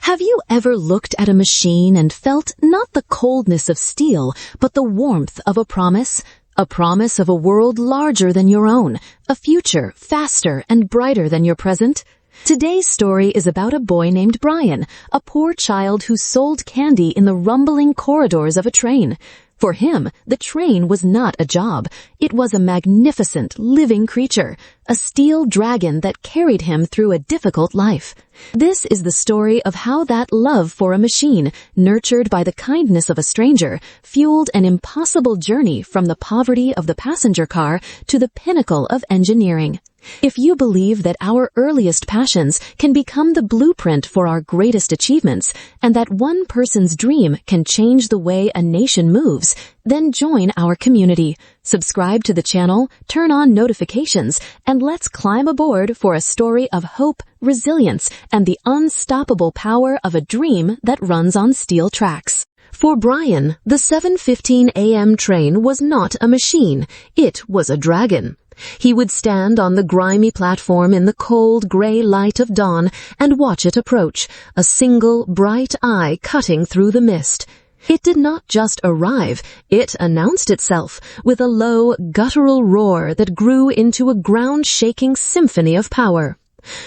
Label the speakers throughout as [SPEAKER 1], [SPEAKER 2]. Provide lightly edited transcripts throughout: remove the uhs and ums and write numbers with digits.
[SPEAKER 1] Have you ever looked at a machine and felt not the coldness of steel, but the warmth of a promise? A promise of a world larger than your own, a future faster and brighter than your present? Today's story is about a boy named Brian, a poor child who sold candy in the rumbling corridors of a train. For him, the train was not a job. It was a magnificent, living creature, a steel dragon that carried him through a difficult life. This is the story of how that love for a machine, nurtured by the kindness of a stranger, fueled an impossible journey from the poverty of the passenger car to the pinnacle of engineering. If you believe that our earliest passions can become the blueprint for our greatest achievements, and that one person's dream can change the way a nation moves, then join our community. Subscribe to the channel, turn on notifications, and let's climb aboard for a story of hope, resilience, and the unstoppable power of a dream that runs on steel tracks. For Brian, the 7:15 a.m. train was not a machine, it was a dragon. He would stand on the grimy platform in the cold gray light of dawn and watch it approach, a single bright eye cutting through the mist. It did not just arrive, it announced itself with a low, guttural roar that grew into a ground-shaking symphony of power.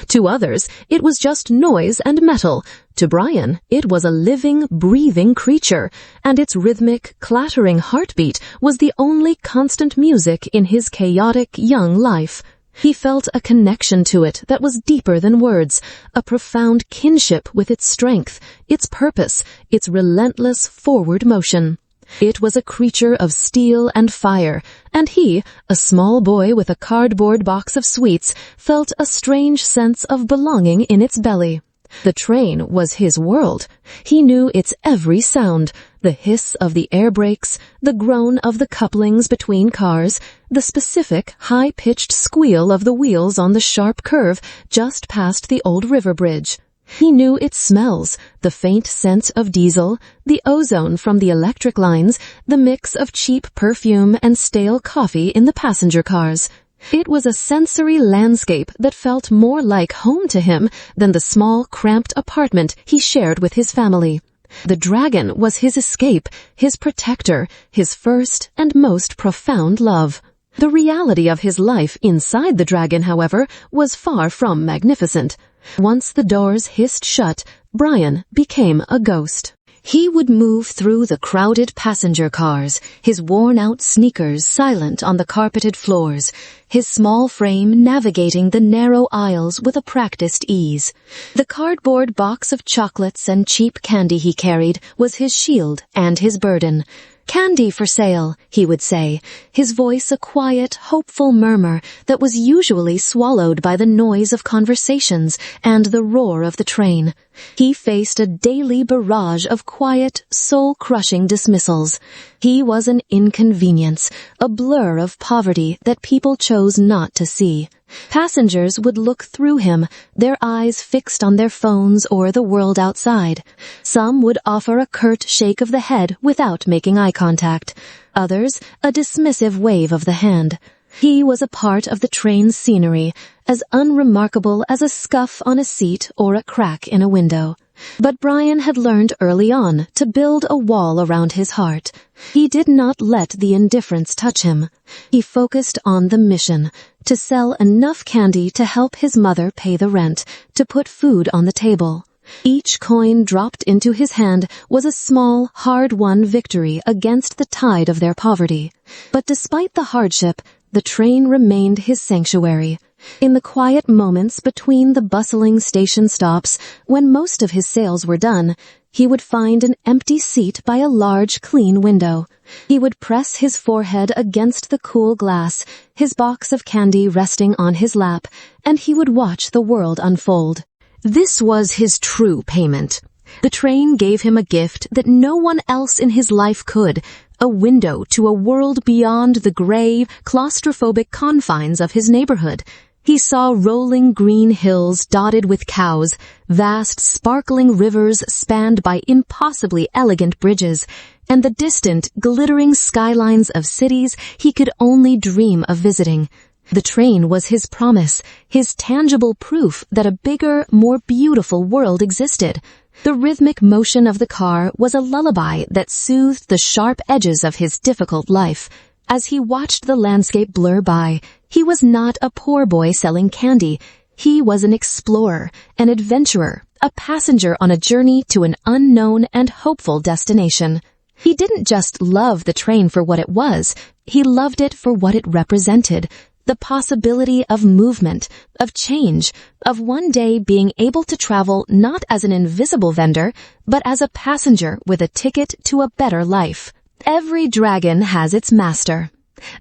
[SPEAKER 1] To others, it was just noise and metal. To Brian, it was a living, breathing creature, and its rhythmic, clattering heartbeat was the only constant music in his chaotic young life. He felt a connection to it that was deeper than words, a profound kinship with its strength, its purpose, its relentless forward motion. It was a creature of steel and fire, and he, a small boy with a cardboard box of sweets, felt a strange sense of belonging in its belly. The train was his world. He knew its every sound, the hiss of the air brakes, the groan of the couplings between cars, the specific, high-pitched squeal of the wheels on the sharp curve just past the old river bridge. He knew its smells, the faint scent of diesel, the ozone from the electric lines, the mix of cheap perfume and stale coffee in the passenger cars. It was a sensory landscape that felt more like home to him than the small, cramped apartment he shared with his family. The dragon was his escape, his protector, his first and most profound love. The reality of his life inside the dragon, however, was far from magnificent. Once the doors hissed shut, Brian became a ghost. He would move through the crowded passenger cars, his worn-out sneakers silent on the carpeted floors, his small frame navigating the narrow aisles with a practiced ease. The cardboard box of chocolates and cheap candy he carried was his shield and his burden. "Candy for sale," he would say, his voice a quiet, hopeful murmur that was usually swallowed by the noise of conversations and the roar of the train. He faced a daily barrage of quiet, soul-crushing dismissals. He was an inconvenience, a blur of poverty that people chose not to see. Passengers would look through him, their eyes fixed on their phones or the world outside. Some would offer a curt shake of the head without making eye contact. Others, a dismissive wave of the hand. He was a part of the train's scenery, as unremarkable as a scuff on a seat or a crack in a window. But Brian had learned early on to build a wall around his heart. He did not let the indifference touch him. He focused on the mission, to sell enough candy to help his mother pay the rent, to put food on the table. Each coin dropped into his hand was a small, hard-won victory against the tide of their poverty. But despite the hardship, the train remained his sanctuary. In the quiet moments between the bustling station stops, when most of his sales were done, he would find an empty seat by a large, clean window. He would press his forehead against the cool glass, his box of candy resting on his lap, and he would watch the world unfold. This was his true payment. The train gave him a gift that no one else in his life could, a window to a world beyond the gray, claustrophobic confines of his neighborhood. He saw rolling green hills dotted with cows, vast sparkling rivers spanned by impossibly elegant bridges, and the distant, glittering skylines of cities he could only dream of visiting. The train was his promise, his tangible proof that a bigger, more beautiful world existed. The rhythmic motion of the car was a lullaby that soothed the sharp edges of his difficult life. As he watched the landscape blur by, he was not a poor boy selling candy. He was an explorer, an adventurer, a passenger on a journey to an unknown and hopeful destination. He didn't just love the train for what it was, he loved it for what it represented. The possibility of movement, of change, of one day being able to travel not as an invisible vendor, but as a passenger with a ticket to a better life. Every dragon has its master.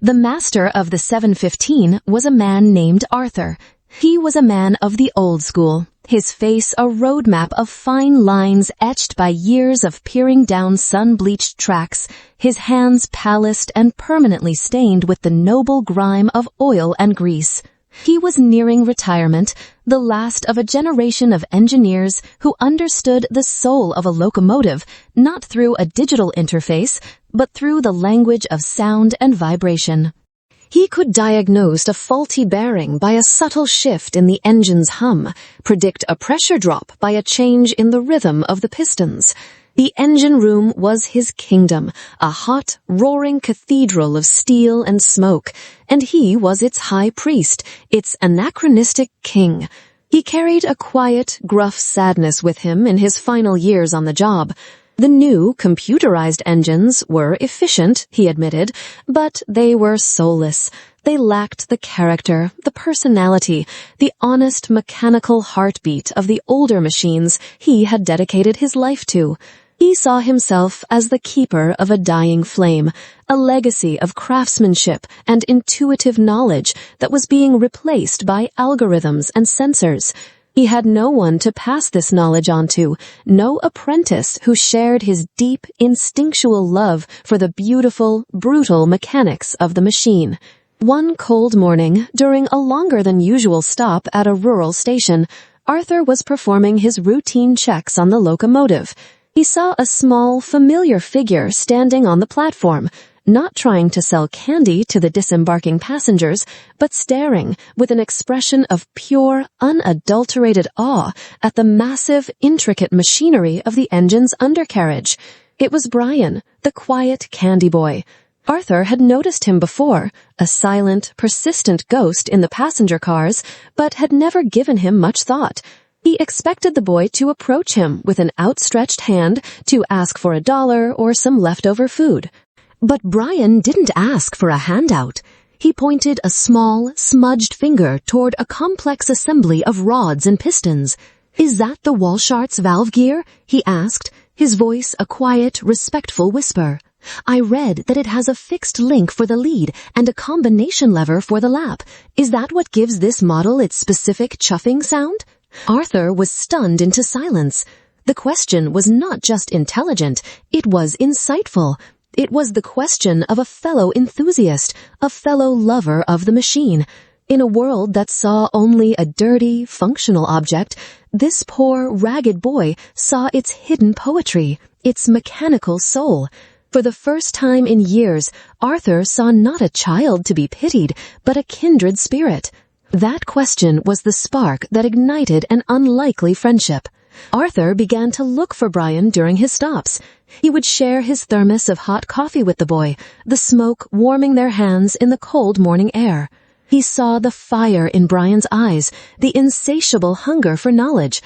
[SPEAKER 1] The master of the 715 was a man named Arthur. He was a man of the old school, his face a roadmap of fine lines etched by years of peering down sun-bleached tracks, his hands palaced and permanently stained with the noble grime of oil and grease. He was nearing retirement, the last of a generation of engineers who understood the soul of a locomotive, not through a digital interface, but through the language of sound and vibration. He could diagnose a faulty bearing by a subtle shift in the engine's hum, predict a pressure drop by a change in the rhythm of the pistons. The engine room was his kingdom, a hot, roaring cathedral of steel and smoke, and he was its high priest, its anachronistic king. He carried a quiet, gruff sadness with him in his final years on the job. The new, computerized engines were efficient, he admitted, but they were soulless. They lacked the character, the personality, the honest mechanical heartbeat of the older machines he had dedicated his life to. He saw himself as the keeper of a dying flame, a legacy of craftsmanship and intuitive knowledge that was being replaced by algorithms and sensors. He had no one to pass this knowledge on to, no apprentice who shared his deep, instinctual love for the beautiful, brutal mechanics of the machine. One cold morning, during a longer-than-usual stop at a rural station, Arthur was performing his routine checks on the locomotive. He saw a small, familiar figure standing on the platform, not trying to sell candy to the disembarking passengers, but staring with an expression of pure, unadulterated awe at the massive, intricate machinery of the engine's undercarriage. It was Brian, the quiet candy boy. Arthur had noticed him before, a silent, persistent ghost in the passenger cars, but had never given him much thought. He expected the boy to approach him with an outstretched hand to ask for $1 or some leftover food. But Brian didn't ask for a handout. He pointed a small, smudged finger toward a complex assembly of rods and pistons. "Is that the Walshart's valve gear?" he asked, his voice a quiet, respectful whisper. "I read that it has a fixed link for the lead and a combination lever for the lap. Is that what gives this model its specific chuffing sound?" Arthur was stunned into silence. The question was not just intelligent, it was insightful. It was the question of a fellow enthusiast, a fellow lover of the machine. In a world that saw only a dirty, functional object, this poor, ragged boy saw its hidden poetry, its mechanical soul. For the first time in years, Arthur saw not a child to be pitied, but a kindred spirit. That question was the spark that ignited an unlikely friendship. Arthur began to look for Brian during his stops. He would share his thermos of hot coffee with the boy, the smoke warming their hands in the cold morning air. He saw the fire in Brian's eyes, the insatiable hunger for knowledge.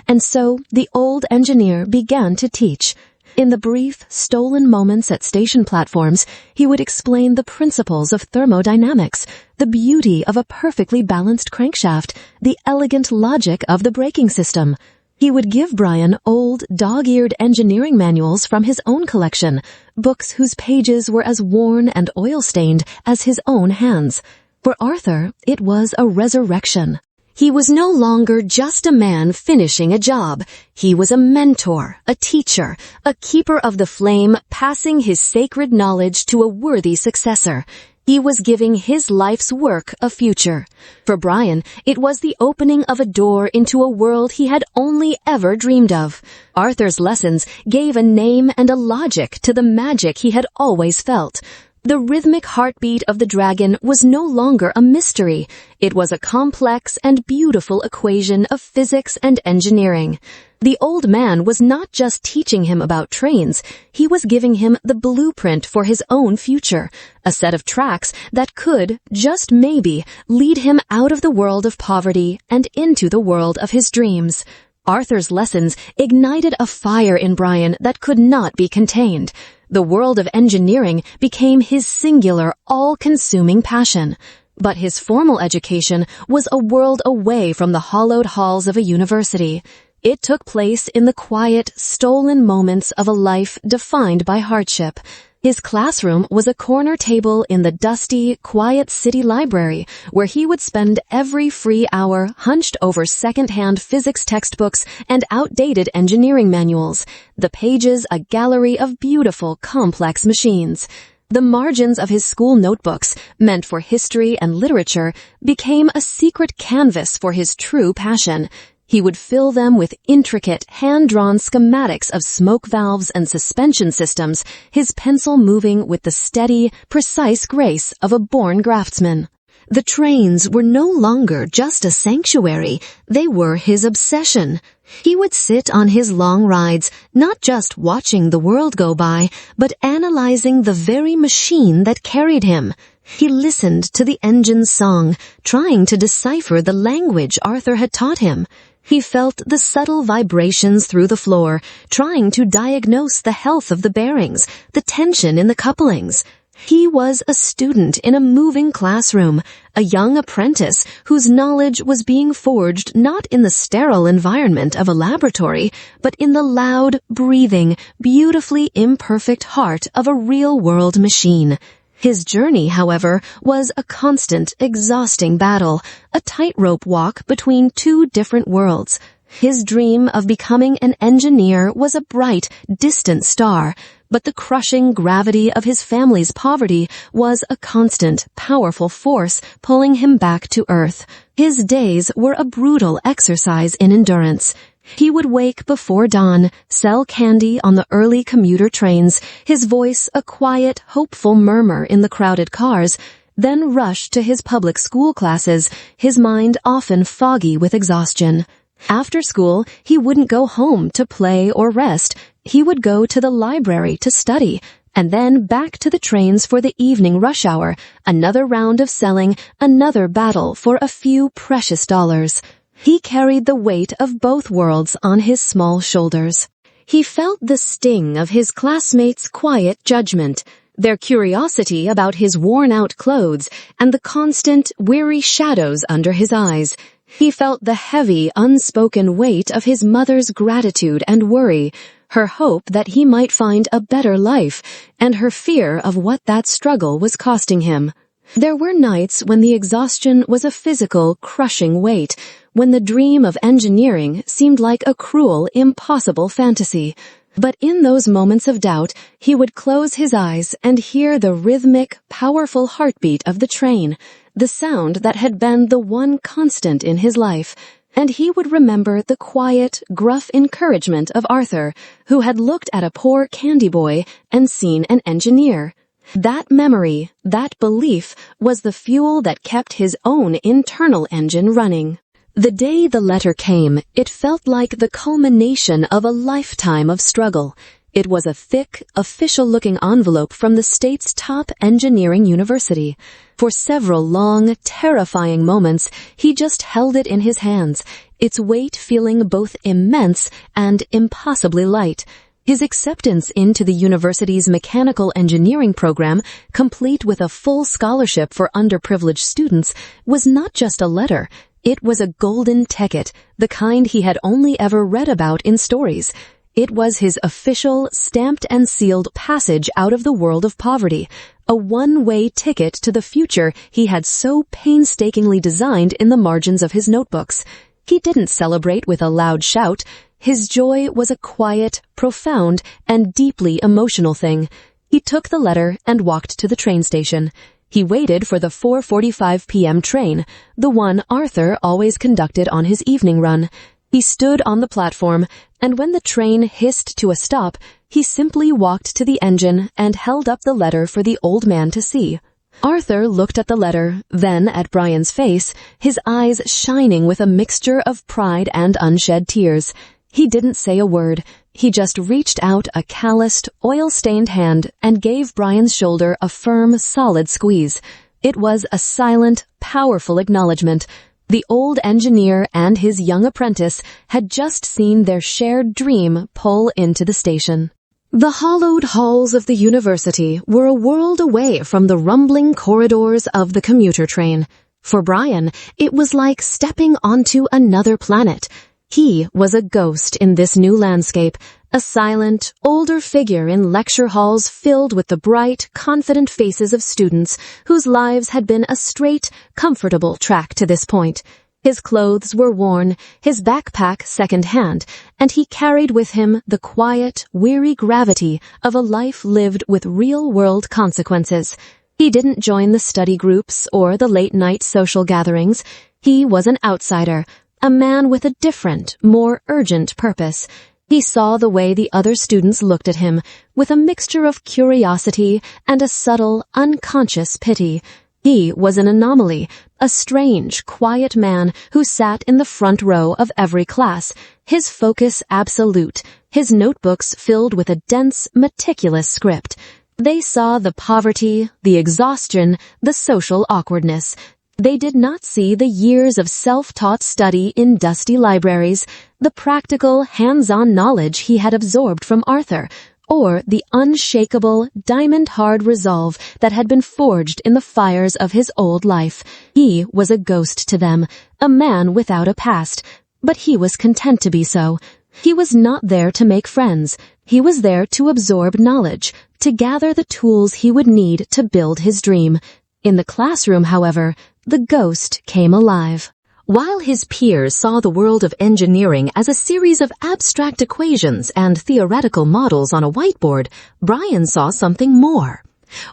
[SPEAKER 1] And so the old engineer began to teach. In the brief, stolen moments at station platforms, he would explain the principles of thermodynamics, the beauty of a perfectly balanced crankshaft, the elegant logic of the braking system. He would give Brian old, dog-eared engineering manuals from his own collection, books whose pages were as worn and oil-stained as his own hands. For Arthur, it was a resurrection. He was no longer just a man finishing a job. He was a mentor, a teacher, a keeper of the flame, passing his sacred knowledge to a worthy successor. He was giving his life's work a future. For Brian, it was the opening of a door into a world he had only ever dreamed of. Arthur's lessons gave a name and a logic to the magic he had always felt. The rhythmic heartbeat of the dragon was no longer a mystery. It was a complex and beautiful equation of physics and engineering. The old man was not just teaching him about trains, he was giving him the blueprint for his own future, a set of tracks that could, just maybe, lead him out of the world of poverty and into the world of his dreams. Arthur's lessons ignited a fire in Brian that could not be contained. The world of engineering became his singular, all-consuming passion. But his formal education was a world away from the hallowed halls of a university. It took place in the quiet, stolen moments of a life defined by hardship. His classroom was a corner table in the dusty, quiet city library where he would spend every free hour hunched over second-hand physics textbooks and outdated engineering manuals, the pages a gallery of beautiful, complex machines. The margins of his school notebooks, meant for history and literature, became a secret canvas for his true passion. He would fill them with intricate, hand-drawn schematics of smoke valves and suspension systems, his pencil moving with the steady, precise grace of a born craftsman. The trains were no longer just a sanctuary, they were his obsession. He would sit on his long rides, not just watching the world go by, but analyzing the very machine that carried him. He listened to the engine's song, trying to decipher the language Arthur had taught him. He felt the subtle vibrations through the floor, trying to diagnose the health of the bearings, the tension in the couplings. He was a student in a moving classroom, a young apprentice whose knowledge was being forged not in the sterile environment of a laboratory, but in the loud, breathing, beautifully imperfect heart of a real-world machine. His journey, however, was a constant, exhausting battle, a tightrope walk between two different worlds. His dream of becoming an engineer was a bright, distant star, but the crushing gravity of his family's poverty was a constant, powerful force pulling him back to earth. His days were a brutal exercise in endurance. He would wake before dawn, sell candy on the early commuter trains, his voice a quiet, hopeful murmur in the crowded cars, then rush to his public school classes, his mind often foggy with exhaustion. After school, he wouldn't go home to play or rest. He would go to the library to study, and then back to the trains for the evening rush hour, another round of selling, another battle for a few precious dollars. He carried the weight of both worlds on his small shoulders. He felt the sting of his classmates' quiet judgment, their curiosity about his worn-out clothes, and the constant, weary shadows under his eyes. He felt the heavy, unspoken weight of his mother's gratitude and worry, her hope that he might find a better life, and her fear of what that struggle was costing him. There were nights when the exhaustion was a physical, crushing weight, when the dream of engineering seemed like a cruel, impossible fantasy. But in those moments of doubt, he would close his eyes and hear the rhythmic, powerful heartbeat of the train, the sound that had been the one constant in his life, and he would remember the quiet, gruff encouragement of Arthur, who had looked at a poor candy boy and seen an engineer. That memory, that belief, was the fuel that kept his own internal engine running. The day the letter came, it felt like the culmination of a lifetime of struggle. It was a thick, official-looking envelope from the state's top engineering university. For several long, terrifying moments, he just held it in his hands, its weight feeling both immense and impossibly light. His acceptance into the university's mechanical engineering program, complete with a full scholarship for underprivileged students, was not just a letter. It was a golden ticket, the kind he had only ever read about in stories. It was his official, stamped and sealed passage out of the world of poverty, a one-way ticket to the future he had so painstakingly designed in the margins of his notebooks. He didn't celebrate with a loud shout. His joy was a quiet, profound, and deeply emotional thing. He took the letter and walked to the train station. He waited for the 4:45 p.m. train, the one Arthur always conducted on his evening run. He stood on the platform, and when the train hissed to a stop, He simply walked to the engine and held up the letter for the old man to see. Arthur looked at the letter, then at Brian's face, his eyes shining with a mixture of pride and unshed tears. He didn't say a word. He just reached out a calloused, oil-stained hand and gave Brian's shoulder a firm, solid squeeze. It was a silent, powerful acknowledgement. The old engineer and his young apprentice had just seen their shared dream pull into the station. The hallowed halls of the university were a world away from the rumbling corridors of the commuter train. For Brian, it was like stepping onto another planet. He was a ghost in this new landscape, a silent, older figure in lecture halls filled with the bright, confident faces of students whose lives had been a straight, comfortable track to this point. His clothes were worn, his backpack second-hand, and he carried with him the quiet, weary gravity of a life lived with real-world consequences. He didn't join the study groups or the late-night social gatherings. He was an outsider, a man with a different, more urgent purpose. He saw the way the other students looked at him, with a mixture of curiosity and a subtle, unconscious pity. He was an anomaly, a strange, quiet man who sat in the front row of every class, his focus absolute, his notebooks filled with a dense, meticulous script. They saw the poverty, the exhaustion, the social awkwardness. They did not see the years of self-taught study in dusty libraries, the practical, hands-on knowledge he had absorbed from Arthur, or the unshakable, diamond-hard resolve that had been forged in the fires of his old life. He was a ghost to them, a man without a past, but he was content to be so. He was not there to make friends. He was there to absorb knowledge, to gather the tools he would need to build his dream. In the classroom, however, the ghost came alive. While his peers saw the world of engineering as a series of abstract equations and theoretical models on a whiteboard, Brian saw something more.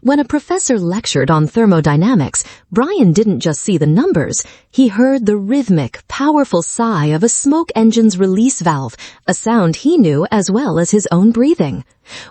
[SPEAKER 1] When a professor lectured on thermodynamics, Brian didn't just see the numbers. He heard the rhythmic, powerful sigh of a smoke engine's release valve, a sound he knew as well as his own breathing.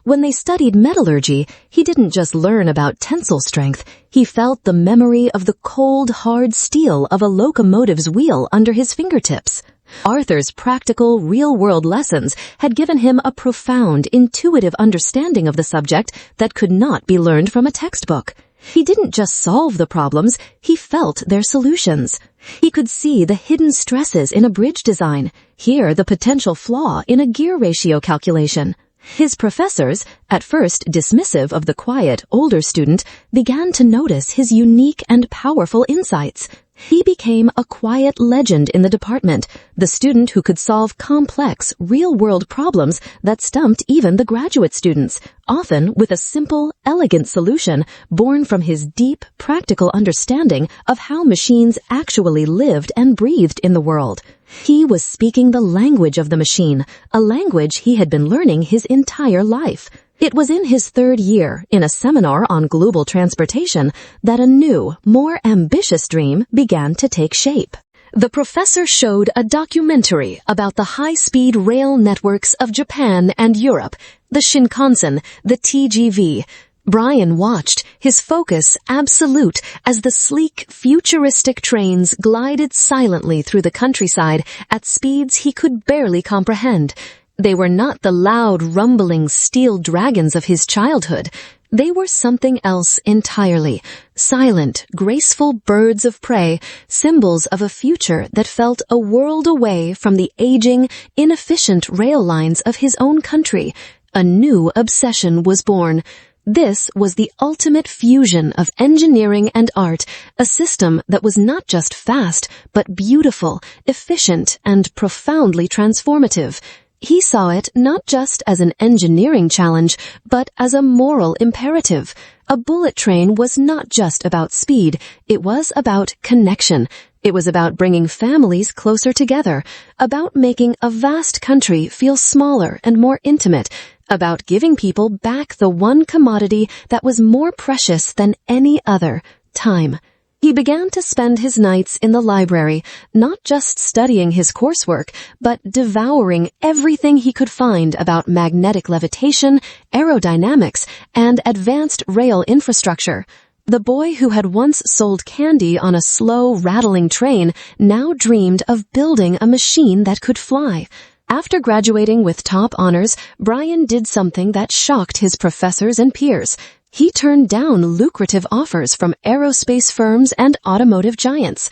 [SPEAKER 1] When they studied metallurgy, he didn't just learn about tensile strength. He felt the memory of the cold, hard steel of a locomotive's wheel under his fingertips. Arthur's practical, real-world lessons had given him a profound, intuitive understanding of the subject that could not be learned from a textbook. He didn't just solve the problems, he felt their solutions. He could see the hidden stresses in a bridge design, hear the potential flaw in a gear ratio calculation. His professors, at first dismissive of the quiet, older student, began to notice his unique and powerful insights. He became a quiet legend in the department, the student who could solve complex, real-world problems that stumped even the graduate students, often with a simple, elegant solution born from his deep, practical understanding of how machines actually lived and breathed in the world. He was speaking the language of the machine, a language he had been learning his entire life. It was in his third year, in a seminar on global transportation, that a new, more ambitious dream began to take shape. The professor showed a documentary about the high-speed rail networks of Japan and Europe, the Shinkansen, the TGV. Brian watched, his focus absolute, as the sleek, futuristic trains glided silently through the countryside at speeds he could barely comprehend. They were not the loud, rumbling steel dragons of his childhood. They were something else entirely. Silent, graceful birds of prey, symbols of a future that felt a world away from the aging, inefficient rail lines of his own country. A new obsession was born. This was the ultimate fusion of engineering and art, a system that was not just fast, but beautiful, efficient, and profoundly transformative. He saw it not just as an engineering challenge, but as a moral imperative. A bullet train was not just about speed, it was about connection. It was about bringing families closer together, about making a vast country feel smaller and more intimate, about giving people back the one commodity that was more precious than any other, time. He began to spend his nights in the library, not just studying his coursework, but devouring everything he could find about magnetic levitation, aerodynamics, and advanced rail infrastructure. The boy who had once sold candy on a slow, rattling train now dreamed of building a machine that could fly. After graduating with top honors, Brian did something that shocked his professors and peers. He turned down lucrative offers from aerospace firms and automotive giants.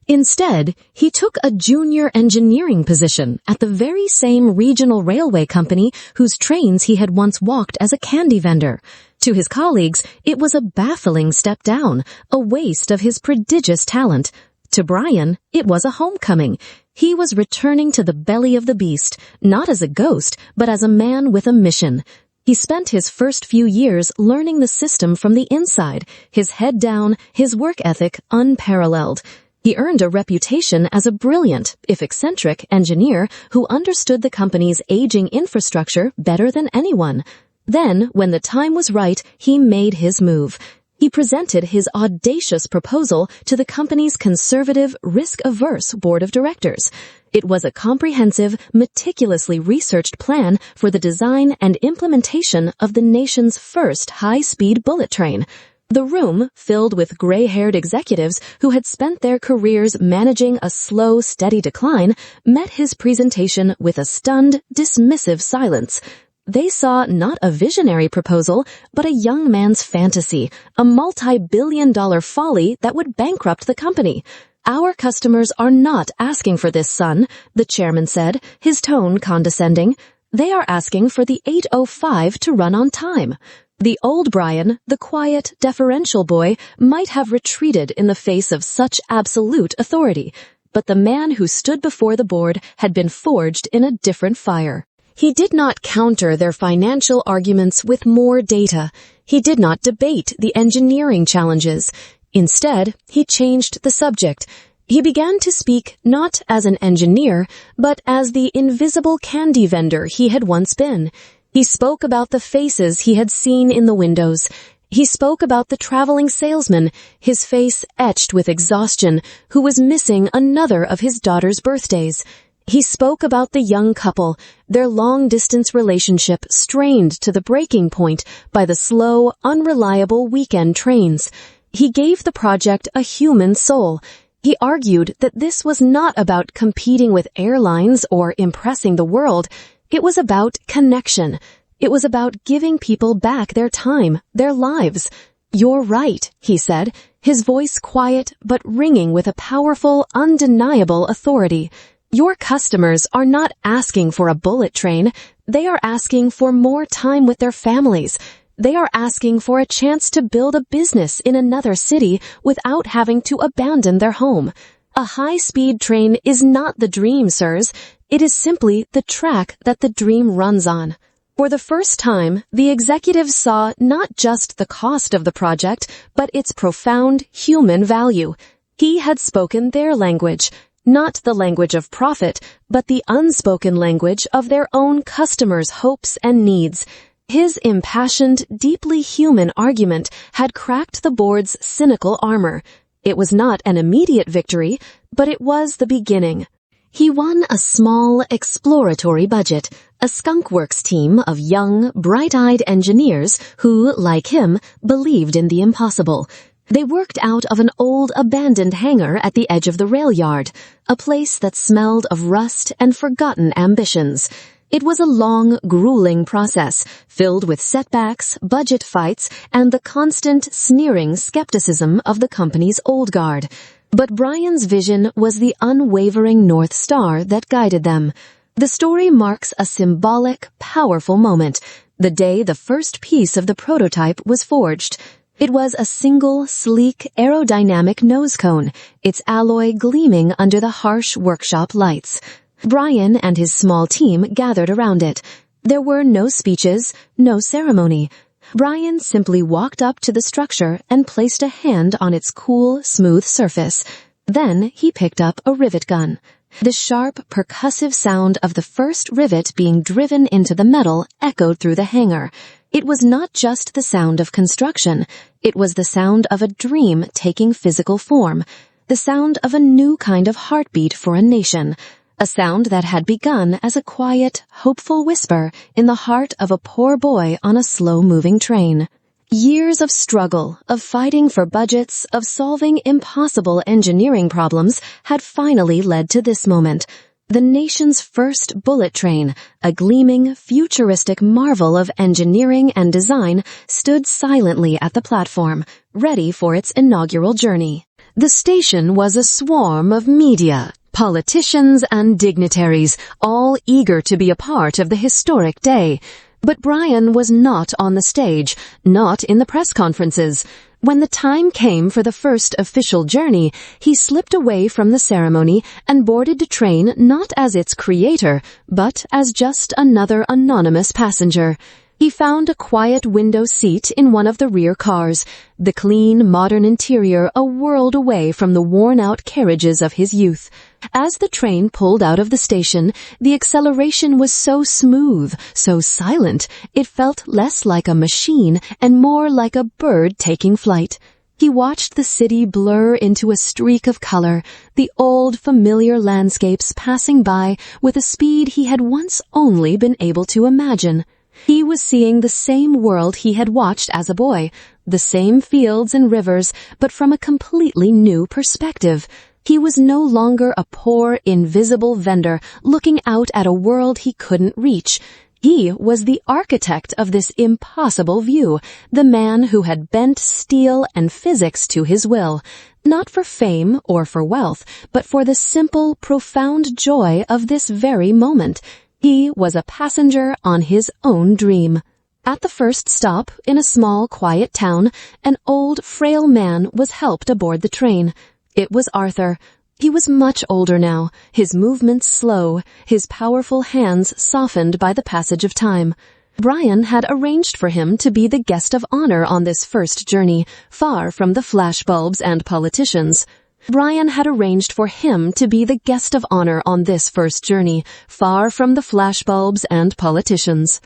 [SPEAKER 1] Instead, he took a junior engineering position at the very same regional railway company whose trains he had once walked as a candy vendor. To his colleagues, it was a baffling step down, a waste of his prodigious talent. To Brian, it was a homecoming. He was returning to the belly of the beast, not as a ghost, but as a man with a mission. He spent his first few years learning the system from the inside, his head down, his work ethic unparalleled. He earned a reputation as a brilliant, if eccentric, engineer who understood the company's aging infrastructure better than anyone. Then, when the time was right, he made his move. He presented his audacious proposal to the company's conservative, risk-averse board of directors. It was a comprehensive, meticulously researched plan for the design and implementation of the nation's first high-speed bullet train. The room, filled with gray-haired executives who had spent their careers managing a slow, steady decline, met his presentation with a stunned, dismissive silence. They saw not a visionary proposal, but a young man's fantasy, a multi-billion-dollar folly that would bankrupt the company. "Our customers are not asking for this, son," the chairman said, his tone condescending. "They are asking for the 8:05 to run on time." The old Brian, the quiet, deferential boy, might have retreated in the face of such absolute authority, but the man who stood before the board had been forged in a different fire. He did not counter their financial arguments with more data. He did not debate the engineering challenges. Instead, he changed the subject. He began to speak not as an engineer, but as the invisible candy vendor he had once been. He spoke about the faces he had seen in the windows. He spoke about the traveling salesman, his face etched with exhaustion, who was missing another of his daughter's birthdays. He spoke about the young couple, their long-distance relationship strained to the breaking point by the slow, unreliable weekend trains. He gave the project a human soul. He argued that this was not about competing with airlines or impressing the world. It was about connection. It was about giving people back their time, their lives. "You're right," he said, his voice quiet but ringing with a powerful, undeniable authority. "Your customers are not asking for a bullet train. They are asking for more time with their families. They are asking for a chance to build a business in another city without having to abandon their home. A high-speed train is not the dream, sirs. It is simply the track that the dream runs on." For the first time, the executives saw not just the cost of the project, but its profound human value. He had spoken their language. Not the language of profit, but the unspoken language of their own customers' hopes and needs. His impassioned, deeply human argument had cracked the board's cynical armor. It was not an immediate victory, but it was the beginning. He won a small, exploratory budget, a skunkworks team of young, bright-eyed engineers who, like him, believed in the impossible. They worked out of an old, abandoned hangar at the edge of the rail yard, a place that smelled of rust and forgotten ambitions. It was a long, grueling process, filled with setbacks, budget fights, and the constant, sneering skepticism of the company's old guard. But Brian's vision was the unwavering North Star that guided them. The story marks a symbolic, powerful moment, the day the first piece of the prototype was forged. It was a single, sleek, aerodynamic nose cone, its alloy gleaming under the harsh workshop lights. Brian and his small team gathered around it. There were no speeches, no ceremony. Brian simply walked up to the structure and placed a hand on its cool, smooth surface. Then he picked up a rivet gun. The sharp, percussive sound of the first rivet being driven into the metal echoed through the hangar. It was not just the sound of construction. It was the sound of a dream taking physical form, the sound of a new kind of heartbeat for a nation, a sound that had begun as a quiet, hopeful whisper in the heart of a poor boy on a slow-moving train. Years of struggle, of fighting for budgets, of solving impossible engineering problems had finally led to this moment. The nation's first bullet train, a gleaming, futuristic marvel of engineering and design, stood silently at the platform, ready for its inaugural journey. The station was a swarm of media, politicians and dignitaries, all eager to be a part of the historic day. But Brian was not on the stage, not in the press conferences. When the time came for the first official journey, he slipped away from the ceremony and boarded the train not as its creator, but as just another anonymous passenger. He found a quiet window seat in one of the rear cars, the clean, modern interior a world away from the worn-out carriages of his youth. As the train pulled out of the station, the acceleration was so smooth, so silent, it felt less like a machine and more like a bird taking flight. He watched the city blur into a streak of color, the old familiar landscapes passing by with a speed he had once only been able to imagine. He was seeing the same world he had watched as a boy, the same fields and rivers, but from a completely new perspective. He was no longer a poor, invisible vendor looking out at a world he couldn't reach. He was the architect of this impossible view, the man who had bent steel and physics to his will, not for fame or for wealth, but for the simple, profound joy of this very moment. He was a passenger on his own dream. At the first stop, in a small, quiet town, an old, frail man was helped aboard the train. It was Arthur. He was much older now, his movements slow, his powerful hands softened by the passage of time. Brian had arranged for him to be the guest of honor on this first journey, far from the flashbulbs and politicians. Brian had arranged for him to be the guest of honor on this first journey, far from the flashbulbs and politicians.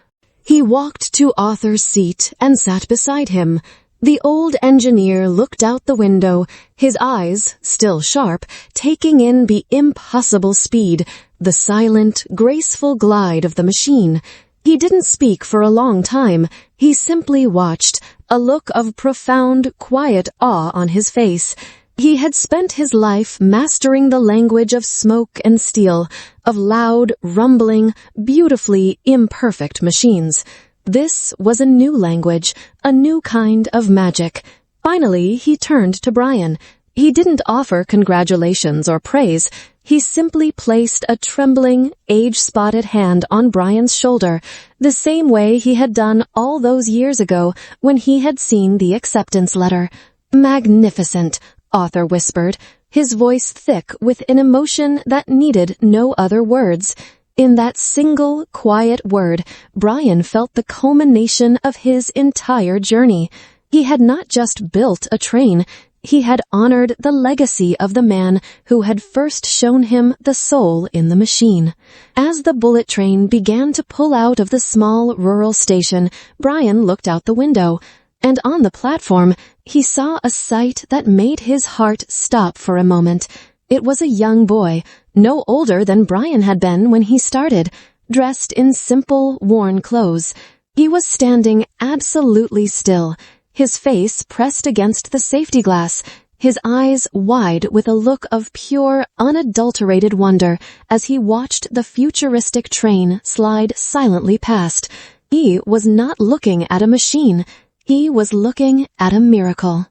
[SPEAKER 1] He walked to Arthur's seat and sat beside him. The old engineer looked out the window, his eyes, still sharp, taking in the impossible speed, the silent, graceful glide of the machine. He didn't speak for a long time. He simply watched, a look of profound, quiet awe on his face. He had spent his life mastering the language of smoke and steel, of loud, rumbling, beautifully imperfect machines. This was a new language, a new kind of magic. Finally, he turned to Brian. He didn't offer congratulations or praise. He simply placed a trembling, age-spotted hand on Brian's shoulder, the same way he had done all those years ago when he had seen the acceptance letter. "Magnificent," Arthur whispered, his voice thick with an emotion that needed no other words. In that single, quiet word, Brian felt the culmination of his entire journey. He had not just built a train, he had honored the legacy of the man who had first shown him the soul in the machine. As the bullet train began to pull out of the small rural station, Brian looked out the window, and on the platform, he saw a sight that made his heart stop for a moment. It was a young boy, no older than Brian had been when he started, dressed in simple, worn clothes. He was standing absolutely still, his face pressed against the safety glass, his eyes wide with a look of pure, unadulterated wonder as he watched the futuristic train slide silently past. He was not looking at a machine. He was looking at a miracle.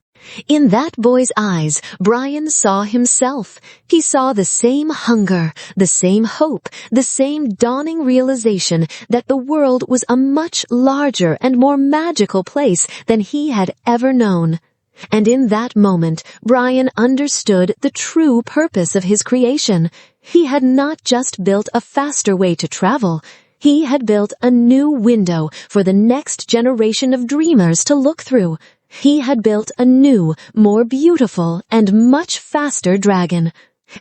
[SPEAKER 1] In that boy's eyes, Brian saw himself. He saw the same hunger, the same hope, the same dawning realization that the world was a much larger and more magical place than he had ever known. And in that moment, Brian understood the true purpose of his creation. He had not just built a faster way to travel. He had built a new window for the next generation of dreamers to look through. He had built a new, more beautiful, and much faster dragon.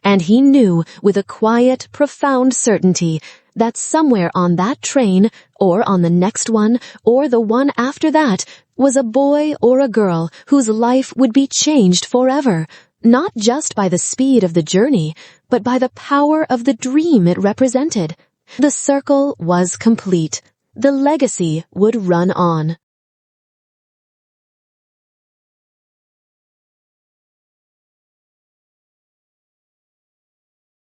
[SPEAKER 1] And he knew with a quiet, profound certainty that somewhere on that train, or on the next one, or the one after that, was a boy or a girl whose life would be changed forever, not just by the speed of the journey, but by the power of the dream it represented. The circle was complete. The legacy would run on.